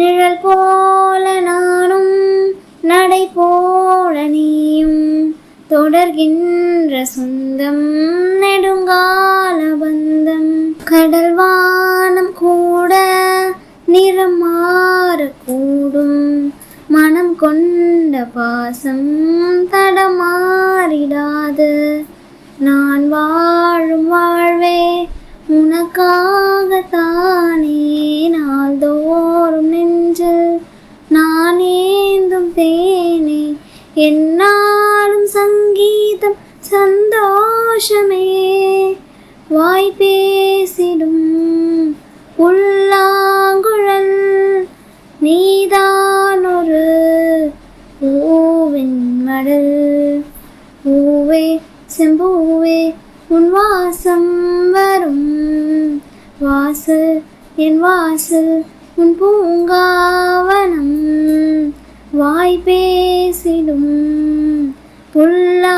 நிழல் போல நானும் நடை போல நீயும் தொடர்கின்ற சொந்தம் நெடுங்கால பந்தம். கடல் வானம் கூட நிறம் மாறக்கூடும், மனம் கொண்ட பாசம் தடமாறிடாது. நான் வாழும் வாழ்வே உனக்காகத்தானே, நாள்தோறும் நெஞ்சில் நான் ஏந்தும் தேனே. என்னாலும் சங்கீதம் சந்தோஷமே, வாய் பேசிடும் புல்லாங்குழல். நீதான் ஒரு பூவின் மடல். பூவே செம்பூவே உன் வாசம் வரும் வாசல், என் வாசல் உன் பூங்காவனம். வாய் பேசிடும் புல்லா